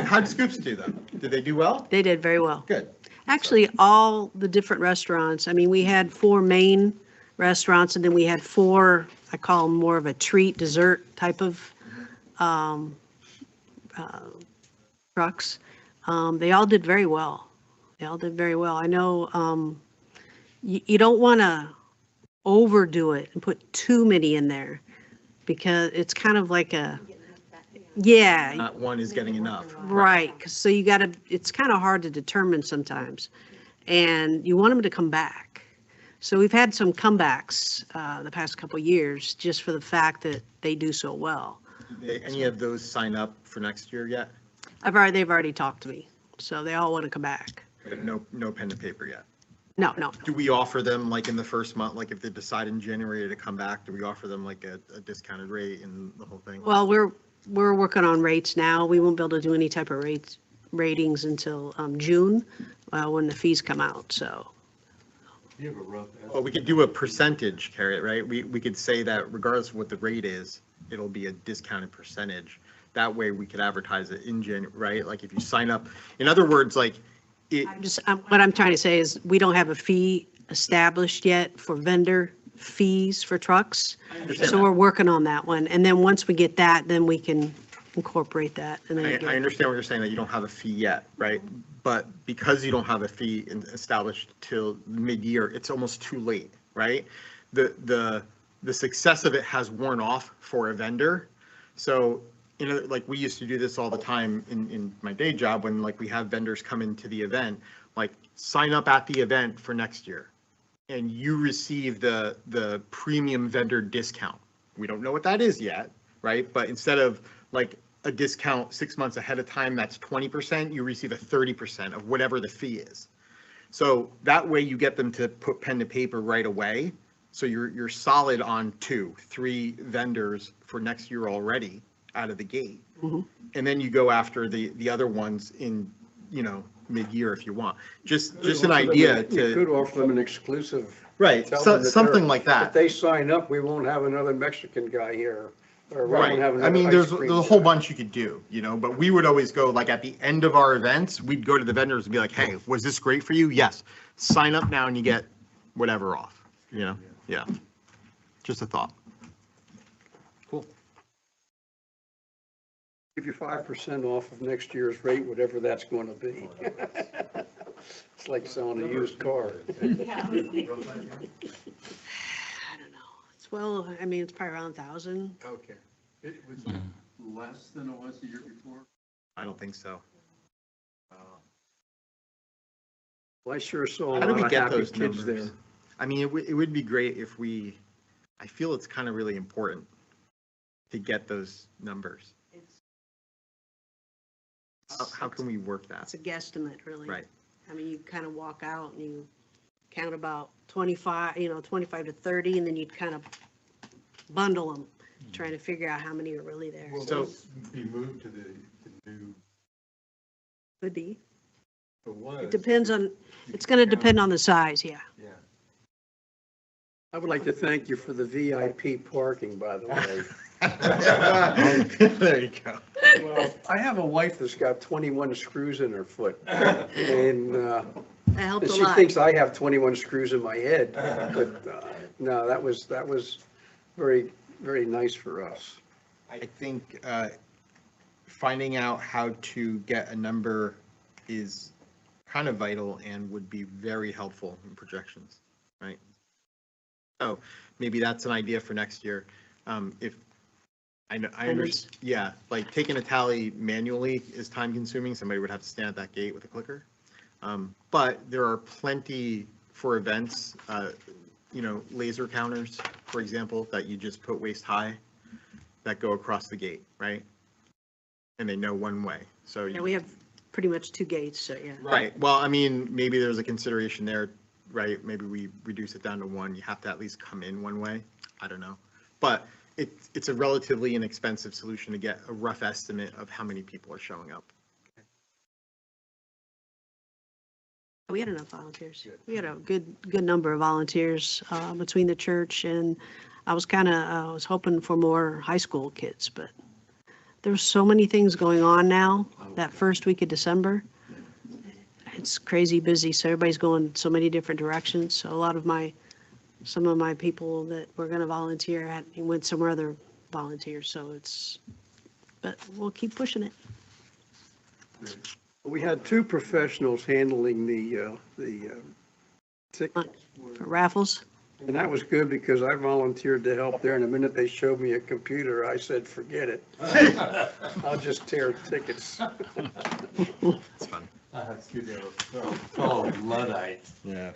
How'd Scoops do though? Did they do well? They did very well. Good. Actually, all the different restaurants, I mean, we had 4 main restaurants, and then we had 4, I call them more of a treat dessert type of trucks. They all did very well. They all did very well. I know you don't want to overdo it and put too many in there, because it's kind of like a, yeah. Not one is getting enough. Right, 'cause so you gotta, it's kind of hard to determine sometimes, and you want them to come back. So we've had some comebacks the past couple of years, just for the fact that they do so well. Any of those sign up for next year yet? They've already talked to me, so they all want to come back. But no pen to paper yet. No. Do we offer them like in the first month, like if they decide in January to come back, do we offer them like a discounted rate and the whole thing? Well, we're working on rates now. We won't be able to do any type of ratings until June, when the fees come out, so. You have a rough Well, we could do a percentage, Carrie, right? We could say that regardless of what the rate is, it'll be a discounted percentage. That way we could advertise it in January, right? Like if you sign up, in other words, like it, What I'm trying to say is, we don't have a fee established yet for vendor fees for trucks. understand So that. we're working on that one. And then once we get that, then we can incorporate that. And then I again, understand what you're saying, that you don't have a fee yet, right? But because you don't have a fee established till mid-year, it's almost too late, right? The success of it has worn off for a vendor. So, you know, like we used to do this all the time in my day job when like we have vendors come into the event, like sign up at the event for next year. And you receive the premium vendor discount. We don't know what that is yet, right? But instead of like a discount 6 months ahead of time, that's 20%, you receive a 30% of whatever the fee is. So that way you get them to put pen to paper right away. So you're solid on 2, 3 vendors for next year already out of the gate. And then you go after the other ones in, you know, mid-year if you want. Just an idea You could to, offer them an exclusive. right, Tell them that something they're- like If that. they sign up, we won't have another Mexican guy here, or we Right. won't have I another mean, ice there's cream a whole guy. bunch you could do, you know, but we would always go like at the end of our events, we'd go to the vendors and be like, hey, was this great for you? Yes. Sign up now and you get whatever off, you know? Yeah. Just a thought. Cool. Give you 5% off of next year's rate, whatever that's going to be. It's like selling a used car. I don't know. It's, well, I mean, it's probably around 1,000. Okay. It was less than it was the year before? I don't think so. Well, I sure saw a How do lot we of get happy those kids there. numbers? I mean, it would be great if I feel it's kind of really important to get those numbers. How can we work that? It's a guesstimate, really. Right. I mean, you kind of walk out and you count about 25, 25 to 30, and then you kind of bundle them, trying to figure out how many are really there. Will So- those be moved to the new, Could be. it was? It depends on, it's going to depend on the size, yeah. Yeah. I would like to thank you for the VIP parking, by the way. There you go. Well, I have a wife that's got 21 screws in her foot, and That helped a she lot. thinks I have 21 screws in my head, but no, that was very, very nice for us. I think finding out how to get a number is kind of vital and would be very helpful in projections, right? So maybe that's an idea for next year. If I know, I understand, yeah, like taking a tally manually is time consuming. Somebody would have to stand at that gate with a clicker. But there are plenty for events, laser counters, for example, that you just put waist high that go across the gate, right? And they know one way. So Yeah, we have pretty much 2 gates, so yeah. right. Well, I mean, maybe there's a consideration there, right? Maybe we reduce it down to 1. You have to at least come in one way. I don't know. But it's a relatively inexpensive solution to get a rough estimate of how many people are showing up. We had enough volunteers. We had a good number of volunteers between the church, and I was hoping for more high school kids, but there's so many things going on now, that first week of December. It's crazy busy, so everybody's going so many different directions. So some of my people that were going to volunteer went somewhere other volunteers, so but we'll keep pushing it. We had 2 professionals handling the tickets, For raffles, and that was good because I volunteered to help there, and the minute they showed me a computer, I said, forget it. I'll just tear tickets. It's fun. That's good. Oh, Luddite. Yeah.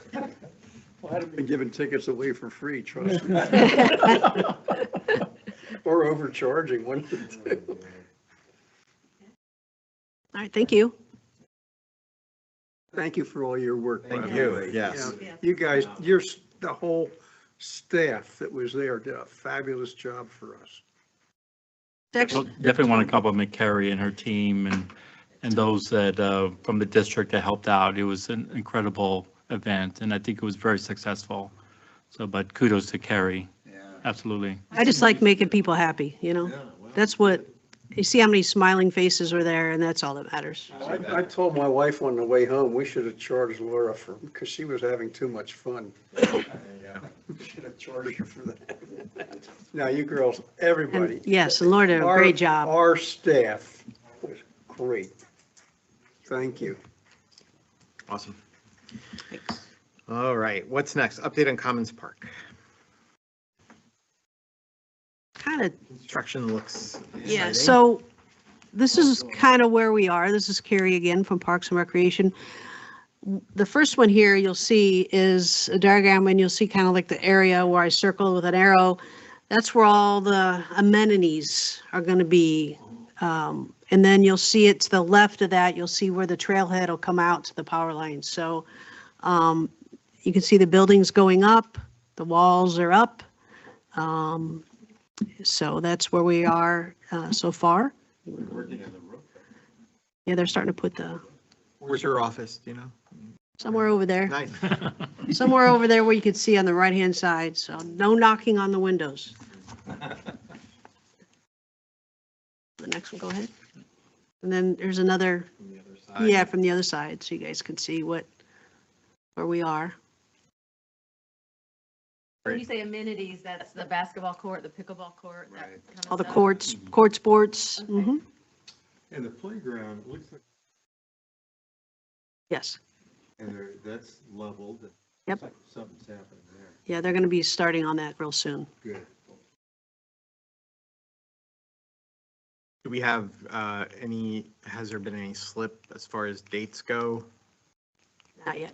Well, I'd have been giving tickets away for free, trust me. Or overcharging, one of the two. all right, thank you. Thank you for all your work. by Thank the you. way. Yes. Yeah, You guys, the whole staff that was there did a fabulous job for us. Actually, Definitely want to compliment Carrie and her team and and those that, from the district that helped out. It was an incredible event, and I think it was very successful. So, but kudos to Carrie. Yeah. Absolutely. I just like making people happy, you know? That's what, you see how many smiling faces were there, and that's all that matters. I told my wife on the way home, we should have charged Laura for, because she was having too much fun. We should have charged her for that. Now, you girls, everybody. And yes, and Laura did a great job. Our staff was great. Thank you. Awesome. All right, what's next? Update on Commons Park. Kind of, Construction looks yeah, exciting. so this is kind of where we are. This is Carrie again from Parks and Recreation. The first one here you'll see is a diagram, and you'll see kind of like the area where I circled with an arrow. That's where all the amenities are going to be. And then you'll see it to the left of that, you'll see where the trailhead will come out to the power lines. So you can see the buildings going up, the walls are up. So that's where we are so far. Yeah, they're starting to put the, Where's your office, do you know? somewhere over there. Nice. Somewhere over there where you can see on the right-hand side, so no knocking on the windows. The next one, go ahead. And then there's another, yeah, from the other side, so you guys can see where we are. When you say amenities, that's the basketball court, the pickleball court, that Right. kind of All the stuff? court sports, mhm, And the playground, it looks like, yes. and that's leveled. Yep. Looks like something's happening there. Yeah, they're going to be starting on that real soon. Good. Do we have has there been any slip as far as dates go? Not yet.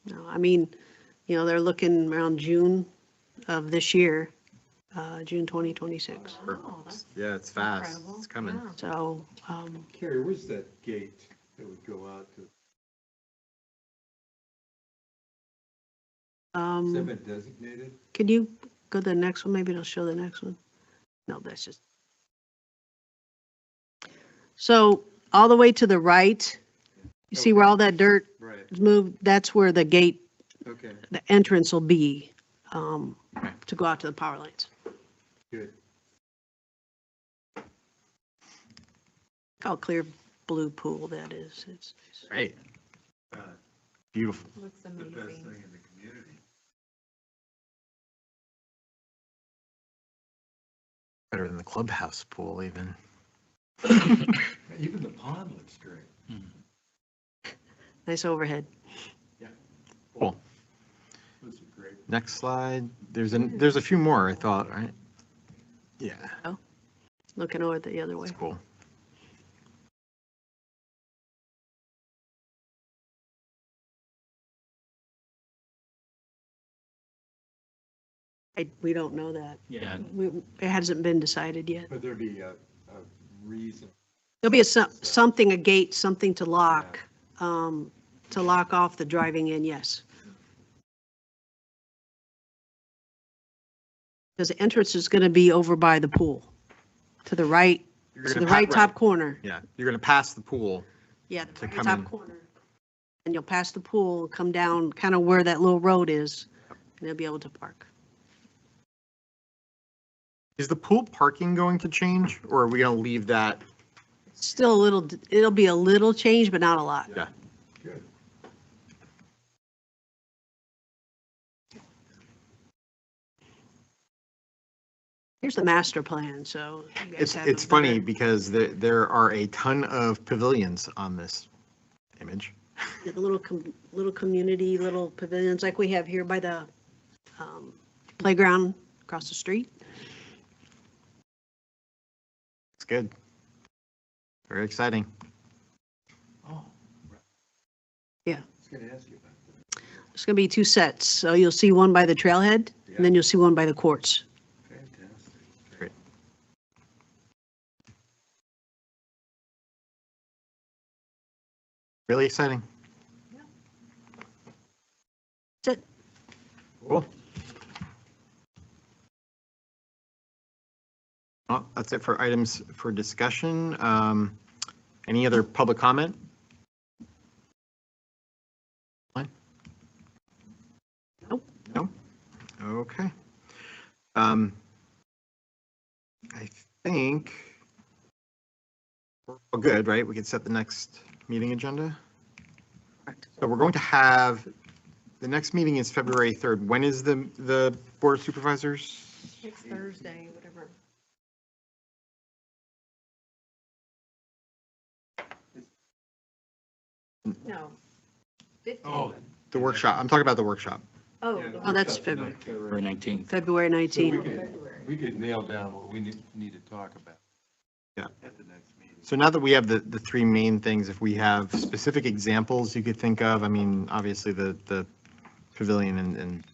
No, I mean, you know, they're looking around June of this year, June 2026. Oh, that's Yeah, it's fast. incredible. It's coming. Yeah. So, Carrie, where's that gate that would go out to, has that been designated? could you go to the next one? Maybe it'll show the next one. No, that's just. So all the way to the right, you see where all that dirt Right, is moved? That's where the gate, okay, the entrance will be to go out to the power lines. good. How clear blue pool that is. It's Great. Beautiful. Looks The best amazing. thing in the community. Better than the clubhouse pool even. Even the pond looks great. nice overhead. Cool. Those are great. Next slide. There's a few more, I thought, right? Yeah, Looking over the other way. that's cool. We don't know that. Yeah. It hasn't been decided yet. But there'd be a reason. There'll be something, a gate, something to lock off the driving in, yes. Because the entrance is going to be over by the pool, to the right, You're to gonna the pa- right top corner. Yeah, you're gonna pass the pool. Yeah, To the right come top in. corner. And you'll pass the pool, come down kind of where that little road is, and you'll be able to park. Is the pool parking going to change, or are we gonna leave that? Still a little, it'll be a little change, but not a lot. Yeah. Good. Here's the master plan, so. you guys have a It's funny better- because there are a ton of pavilions on this image. The little community, little pavilions like we have here by the playground across the street. It's good. Very exciting. Oh. right. Yeah. I was gonna ask you about that. It's going to be two sets. So you'll see one by the trailhead, and then you'll see one by the courts. Fantastic. Great. Really exciting. That's it. Cool. Well, that's it for items for discussion. Any other public comment? Fine. Nope. No? Okay. I think we're all good, right? We can set the next meeting agenda. So we're going to have, the next meeting is February 3rd. When is the Board of Supervisors? Next Thursday, whatever. No. 15. Oh. The workshop. I'm talking about the workshop. Oh, Oh, that's February. February 19th. February So 19th. we could nail down what we need to talk about. Yeah. At the next meeting. So now that we have the three main things, if we have specific examples you could think of, I mean, obviously the pavilion and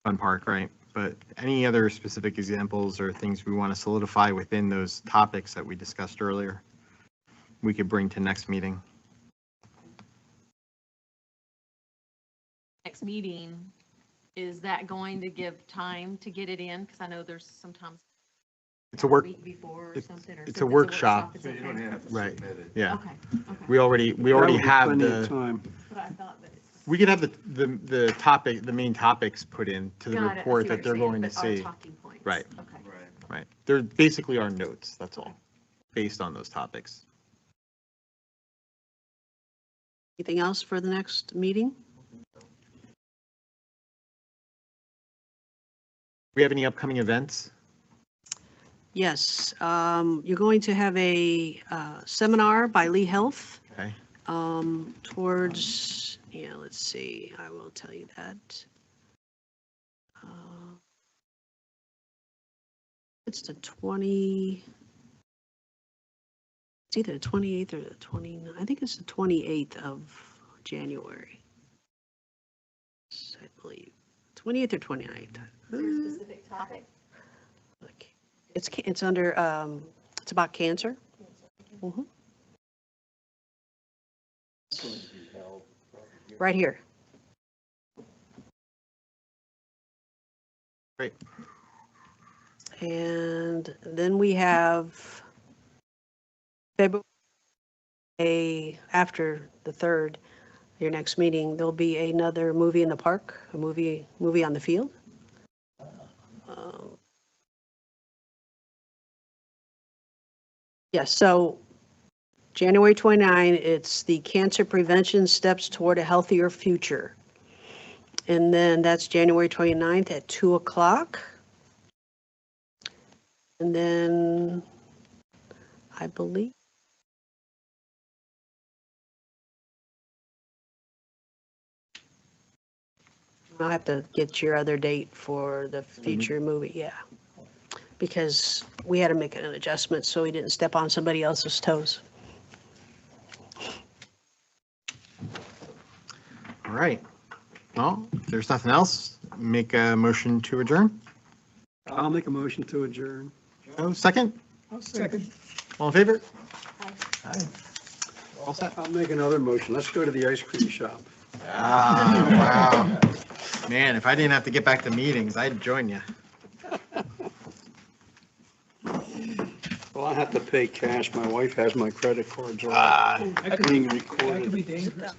fun park, right? But any other specific examples or things we want to solidify within those topics that we discussed earlier, we could bring to next meeting. next meeting, is that going to give time to get it in? Because I know there's sometimes It's a work, week before or it's- something. Or it's since a workshop. it's So you don't okay. have to Right. submit it. yeah. Okay, okay. We already That would be have plenty of the, time. But I thought that it's. we could have the topic, the main topics put into the Got it, I report see that what they're you're going to saying, but see. our talking points. Right. Okay. Right. Right. They're basically our notes, that's all, based on those topics. Anything else for the next meeting? We have any upcoming events? Yes, you're going to have a seminar by Lee Health Okay. towards, yeah, let's see, I will tell you that. It's the 20, it's either the 28th or the 29th, I think it's the 28th of January. I believe, 28th or 29th. Is there a specific topic? Look, it's under, it's about cancer. Mhm. Right here. Great. And then we have February, after the 3rd, your next meeting, there'll be another movie in the park, a movie on the field. Yes, so January 29, it's the Cancer Prevention Steps Toward a Healthier Future. And then that's January 29th at 2 o'clock. And then I believe I'll have to get your other date for the future movie, yeah. Because we had to make an adjustment so we didn't step on somebody else's toes. All right. Well, if there's nothing else, make a motion to adjourn. I'll make a motion to adjourn. Oh, second? I'll second. All in favor? Aye. All set. I'll make another motion. Let's go to the ice cream shop. Ah, wow. Man, if I didn't have to get back to meetings, I'd join you. Well, I have to pay cash. My wife has my credit cards all Ah. being recorded. That could be dangerous.